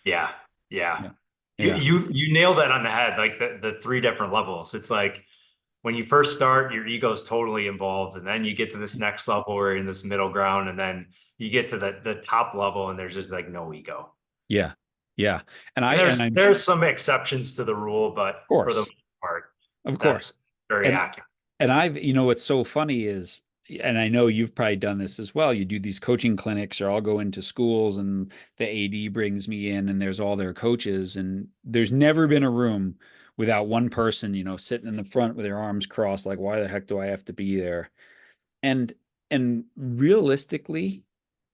Yeah. Yeah. Yeah. You Yeah. you you nailed that on the head, like the three different levels. It's like when you first start, your ego is totally involved, and then you get to this next level where you're in this middle ground, and then you get to the top level, and there's just like no ego. Yeah. Yeah. And And I, there's and I'm, there's some exceptions to the rule, but of for the course, most part, of course. that's very And accurate. and I've, what's so funny is, and I know you've probably done this as well. You do these coaching clinics, or I'll go into schools and the AD brings me in and there's all their coaches. And there's never been a room without one person, sitting in the front with their arms crossed, like, why the heck do I have to be there? And and realistically,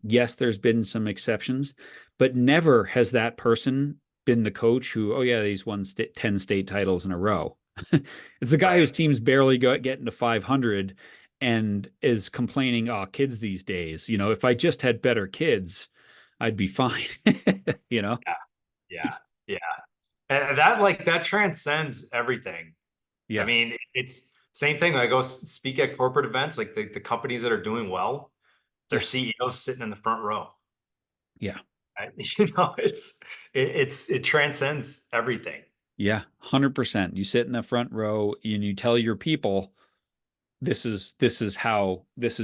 yes, there's been some exceptions, but never has that person been the coach who, oh yeah, he's won 10 state titles in a row. It's the guy Right. whose teams barely get into 500, and is complaining, oh, kids these days, if I just had better kids, I'd be fine. you know? Yeah, yeah, yeah. And that like that transcends everything. I Yeah. mean, it's same thing. I go speak at corporate events, like the companies that are doing well, their Yeah. CEOs sitting in the front row. Yeah. Right? It transcends everything. Yeah. 100%. You sit in the front row and you tell your people, this is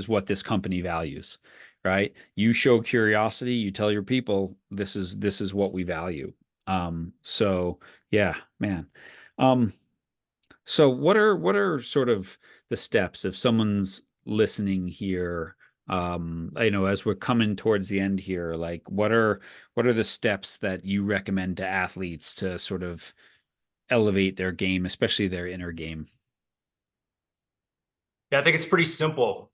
what this company values, right? You show curiosity, you tell your people this is what we value. So yeah, man. Um, so what are sort of the steps if someone's listening here? I know as we're coming towards the end here, like what are the steps that you recommend to athletes to sort of elevate their game, especially their inner game? Yeah, I think it's pretty simple.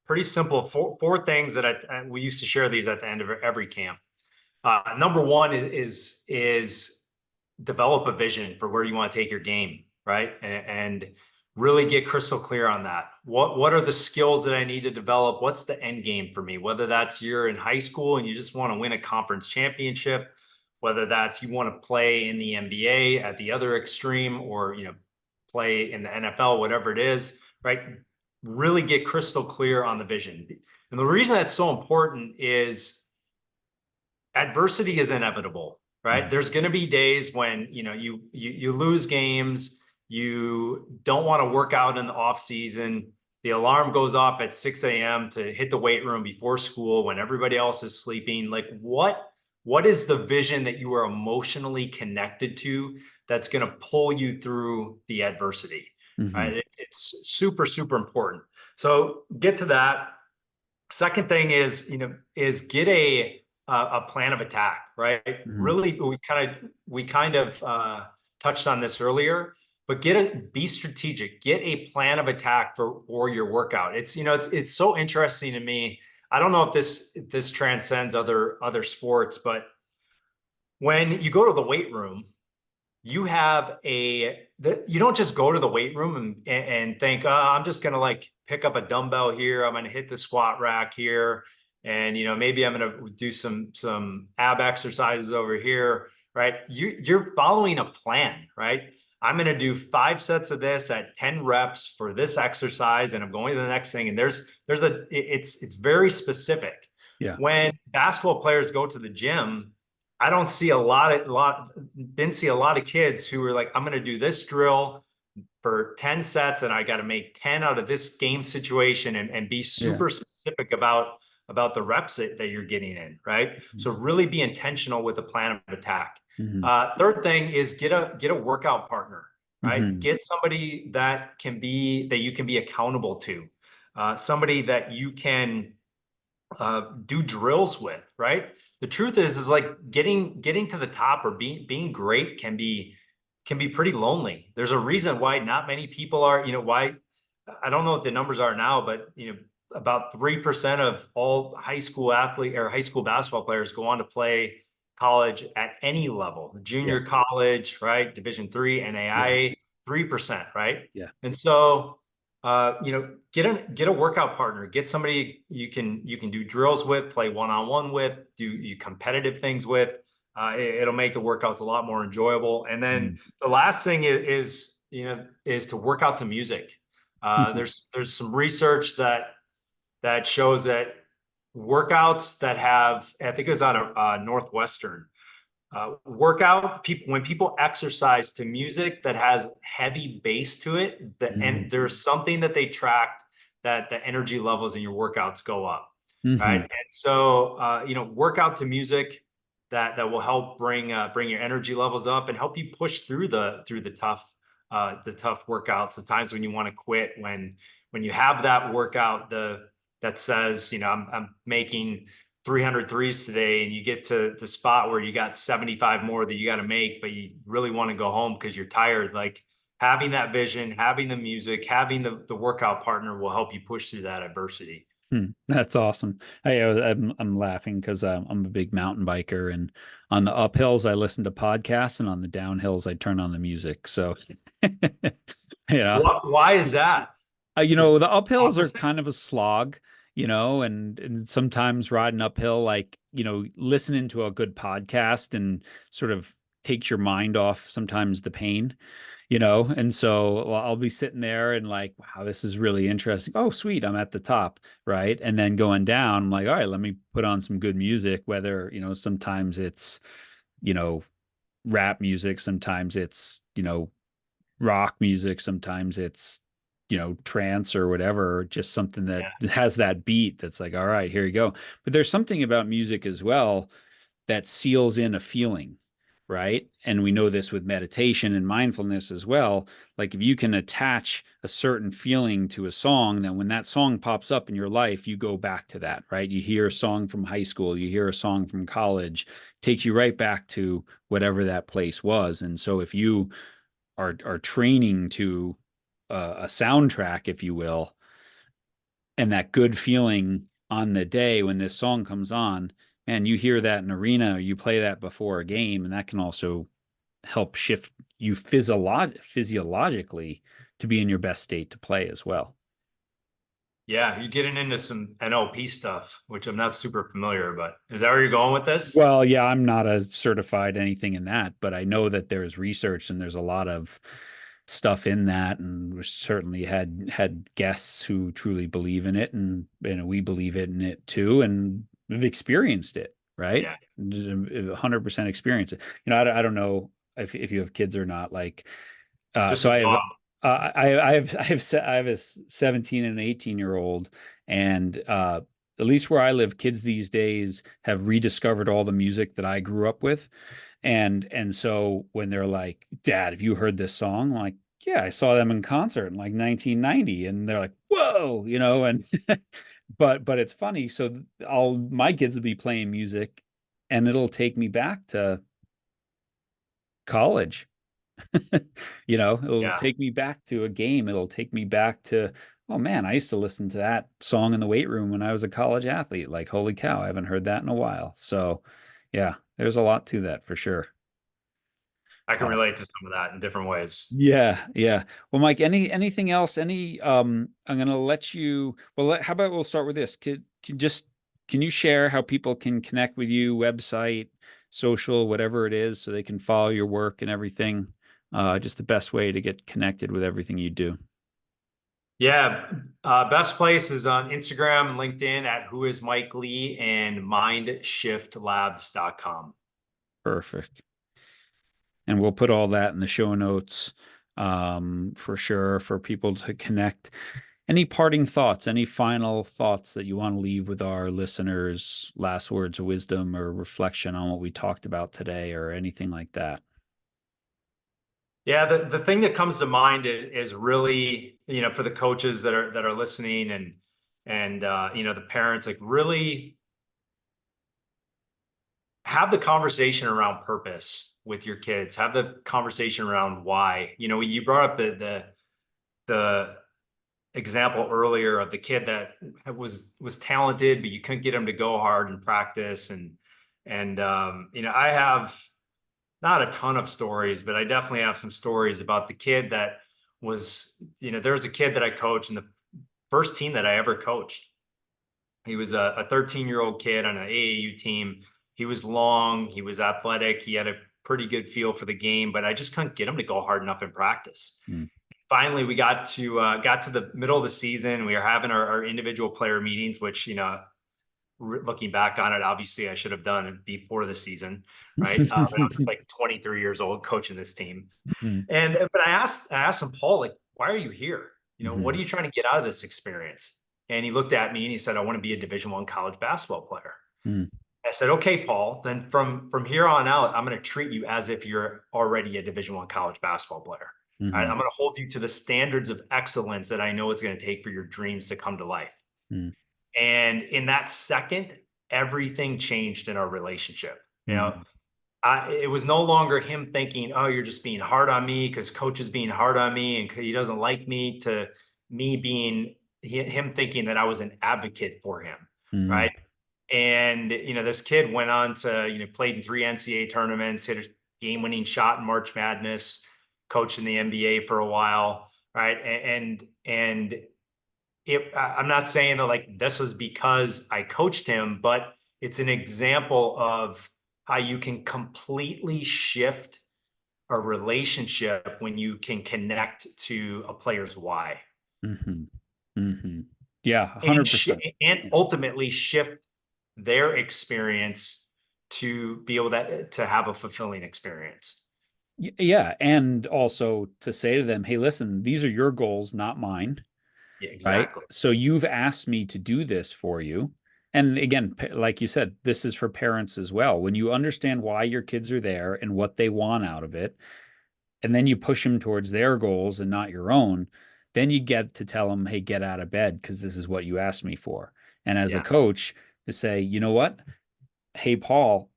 Pretty simple. Four things that we used to share these at the end of every camp. Number one is develop a vision for where you want to take your game, right? And really get crystal clear on that. What are the skills that I need to develop? What's the end game for me? Whether that's you're in high school and you just want to win a conference championship, whether that's you want to play in the NBA at the other extreme, or play in the NFL, whatever it is, right? Really get crystal clear on the vision. And the reason that's so important is adversity is inevitable, right? Mhm. There's going to be days when you lose games, you don't want to work out in the off season. The alarm goes off at 6 a.m. to hit the weight room before school when everybody else is sleeping. Like what is the vision that you are emotionally connected to that's going to pull you through the adversity? Mhm. Right? It's super, super important. So get to that. Second thing is get a plan of attack, right? Mhm. Really, we kind of touched on this earlier, but be strategic. Get a plan of attack for your workout. It's so interesting to me. I don't know if this transcends other sports, but when you go to the weight room, you don't just go to the weight room and think, I'm just gonna like pick up a dumbbell here, I'm gonna hit the squat rack here, and maybe I'm gonna do some ab exercises over here, right? You're following a plan, right? I'm gonna do 5 sets of this at 10 reps for this exercise, and I'm going to the next thing. And it's very specific. Yeah. When basketball players go to the gym, I don't see a lot didn't see a lot of kids who were like, I'm going to do this drill for 10 sets and I got to make 10 out of this game situation, and be Yeah. super specific about the reps that you're getting in, right? Mhm. So really be intentional with the plan of attack. Mhm. Third thing is get a workout partner, right? Mhm. Get somebody that you can be accountable to, somebody that you can do drills with, right? The truth is like getting to the top or being great can be pretty lonely. There's a reason why not many people are, why I don't know what the numbers are now, but about 3% of all high school athlete or high school basketball players go on to play college at any level, Yeah. junior college, right? Division 3, Yeah. NAIA, 3%, right? Yeah. And so get a workout partner, get somebody you can do drills with, play one-on-one with, do you competitive things with. It'll make the workouts a lot more enjoyable. And then Mhm. the last thing is to work out to music. There's some research that shows that workouts that have, I think it was out of Northwestern, workout people when people exercise to music that has heavy bass to it, and Mhm. there's something that they tracked, that the energy levels in your workouts go up, right? Mhm. And so work out to music that will help bring your energy levels up and help you push through the tough workouts, the times when you want to quit, when you have that workout that says, I'm making 300 threes today, and you get to the spot where you got 75 more that you got to make, but you really want to go home because you're tired. Like, having that vision, having the music, having the workout partner will help you push through that adversity. That's awesome. I'm laughing because I'm a big mountain biker, and on the uphills I listen to podcasts, and on the downhills I turn on the music. So, you know, Why is that? Is The uphills are opposite? kind of a slog, and sometimes riding uphill, like, listening to a good podcast and sort of takes your mind off sometimes the pain, and so well, I'll be sitting there and like, wow, this is really interesting. Oh, sweet, I'm at the top, right? And then going down, I'm like, all right, let me put on some good music, whether, sometimes it's, you know, rap music, sometimes it's, rock music, sometimes it's, trance or whatever, just something that Yeah. has that beat that's like, all right, here you go. But there's something about music as well that seals in a feeling, right? And we know this with meditation and mindfulness as well. Like if you can attach a certain feeling to a song, then when that song pops up in your life, you go back to that, right? You hear a song from high school, you hear a song from college, takes you right back to whatever that place was. And so if you are training to a soundtrack, if you will, and that good feeling on the day when this song comes on, and you hear that in an arena, or you play that before a game, and that can also help shift you physiologically to be in your best state to play as well. Yeah, you're getting into some NLP stuff, which I'm not super familiar, but is that where you're going with this? Well, yeah, I'm not a certified anything in that, but I know that there's research and there's a lot of stuff in that, and we certainly had guests who truly believe in it, and we believe in it too, and we've experienced it, right? Yeah, 100% experience it. I don't know if you have kids or not. Like, just so a thought. I have a 17 and an 18-year-old, and at least where I live, kids these days have rediscovered all the music that I grew up with. And so when they're like, Dad, have you heard this song? I'm like, yeah, I saw them in concert in like 1990. And they're like, whoa, and but it's funny. So all my kids will be playing music and it'll take me back to college. It'll Yeah, take me back to a game. It'll take me back to, oh man, I used to listen to that song in the weight room when I was a college athlete. Like, holy cow, I haven't heard that in a while. So, yeah, there's a lot to that for sure. I can Awesome. relate to some of that in different ways. Yeah, yeah. Well, Mike, anything else? I'm gonna let you. Well, how about we'll start with this. Can you share how people can connect with you, website, social, whatever it is, so they can follow your work and everything? Just the best way to get connected with everything you do. Yeah, best place is on Instagram and LinkedIn at Who is Mike Lee and mindshiftlabs.com. Perfect. And we'll put all that in the show notes, for sure, for people to connect. Any parting thoughts, any final thoughts that you want to leave with our listeners, last words of wisdom or reflection on what we talked about today or anything like that? Yeah, the thing that comes to mind is really, for the coaches that are listening and the parents, like really have the conversation around purpose with your kids. Have the conversation around why. You brought up the example earlier of the kid that was talented, but you couldn't get him to go hard in practice. And I have not a ton of stories, but I definitely have some stories about the kid that there was a kid that I coached in the first team that I ever coached. He was a 13-year-old kid on an AAU team. He was long, he was athletic, he had a pretty good feel for the game, but I just couldn't get him to go hard enough in practice. Mm. Finally, we got to the middle of the season. We were having our individual player meetings, which looking back on it, obviously I should have done it before the season, right? I was like 23 years old coaching this team, Mm. but I asked him, Paul, like, why are you here? What are Mhm. you trying to get out of this experience? And he looked at me and he said, I want to be a Division I college basketball player. Mm. I said, okay, Paul, then from here on out, I'm going to treat you as if you're already a Division I college basketball player. All right, Mhm. I'm going to hold you to the standards of excellence that I know it's going to take for your dreams to come to life. Mm. And in that second, everything changed in our relationship. Mm. It was no longer him thinking, oh, you're just being hard on me because coach is being hard on me and he doesn't like me, to me being him thinking that I was an advocate for him. Mm. Right. And, this kid went on to, played in 3 NCAA tournaments, hit a game winning shot in March Madness, coached in the NBA for a while. Right. And I'm not saying that like this was because I coached him, but it's an example of how you can completely shift a relationship when you can connect to a player's why Mm-hmm. Mm-hmm. Yeah, and 100%. and ultimately shift their experience to be able to have a fulfilling experience. Yeah. And also to say to them, hey, listen, these are your goals, not mine. Yeah, Right. exactly. So you've asked me to do this for you. And again, like you said, this is for parents as well. When you understand why your kids are there and what they want out of it, and then you push them towards their goals and not your own, then you get to tell them, hey, get out of bed because this is what you asked me for. And as a Yeah, coach, to say, you know what? Hey, Paul,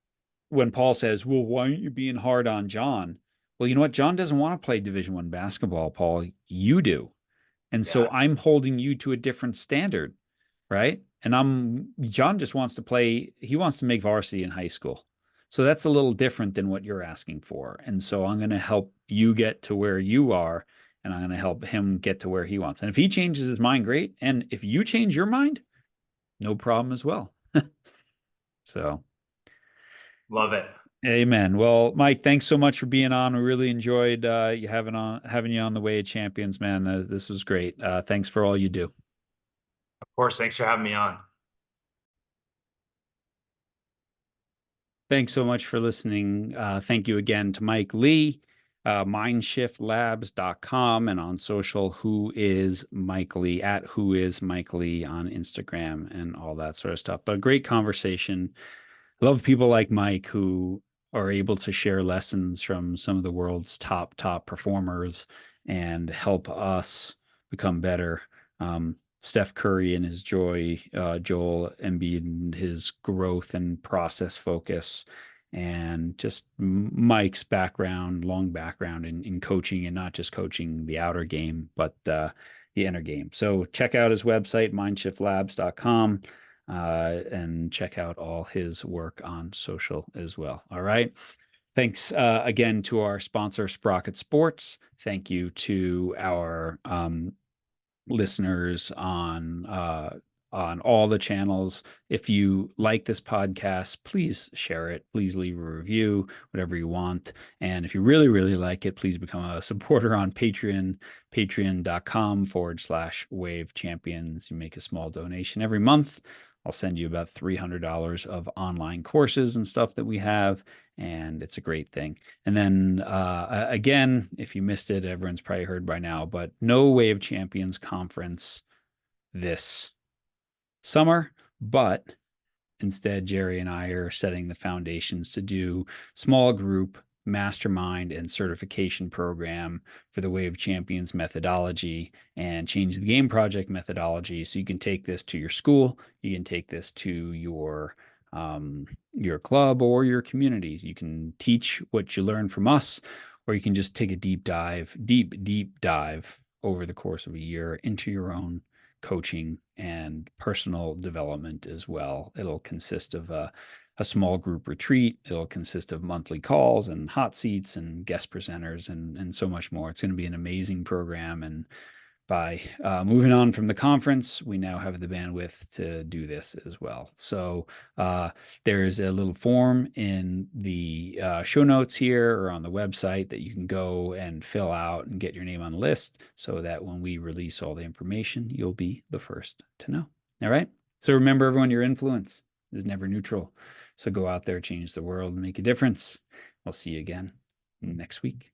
when Paul says, well, why aren't you being hard on John? Well, you know what? John doesn't want to play Division I basketball, Paul. You do. And so yeah. I'm holding you to a different standard, right? And John just wants to play, he wants to make varsity in high school. So that's a little different than what you're asking for. And so I'm going to help you get to where you are, and I'm going to help him get to where he wants. And if he changes his mind, great. And if you change your mind, no problem as well. So, Love it. amen. Well, Mike, thanks so much for being on. We really enjoyed you having you on the Way of Champions, man. This was great. Thanks for all you do. Of course. Thanks for having me on. Thanks so much for listening. Thank you again to Mike Lee, mindshiftlabs.com, and on social, who is Mike Lee, at who is Mike Lee on Instagram and all that sort of stuff. But a great conversation. Love people like Mike who are able to share lessons from some of the world's top performers and help us become better. Steph Curry and his joy, Joel Embiid and his growth and process focus, and just Mike's background, long background in coaching, and not just coaching the outer game, but the inner game. So check out his website, mindshiftlabs.com, and check out all his work on social as well. All right. Thanks again to our sponsor, Sprocket Sports. Thank you to our listeners on all the channels. If you like this podcast, please share it. Please leave a review, whatever you want. And if you really, really like it, please become a supporter on Patreon, patreon.com/wave champions. You make a small donation every month. I'll send you about $300 of online courses and stuff that we have, and it's a great thing. And then again, if you missed it, everyone's probably heard by now, but no Way of Champions conference this summer, but instead, Jerry and I are setting the foundations to do small group, mastermind, and certification program for the Way of Champions methodology and change the game project methodology. So you can take this to your school, you can take this to your club or your communities. You can teach what you learn from us, or you can just take a deep dive over the course of a year into your own coaching and personal development as well. It'll consist of a small group retreat. It'll consist of monthly calls and hot seats and guest presenters and so much more. It's going to be an amazing program. And by moving on from the conference, we now have the bandwidth to do this as well. So there's a little form in the show notes here or on the website that you can go and fill out and get your name on the list so that when we release all the information, you'll be the first to know. All right. So remember, everyone, your influence is never neutral. So go out there, change the world, and make a difference. I'll see you again next week.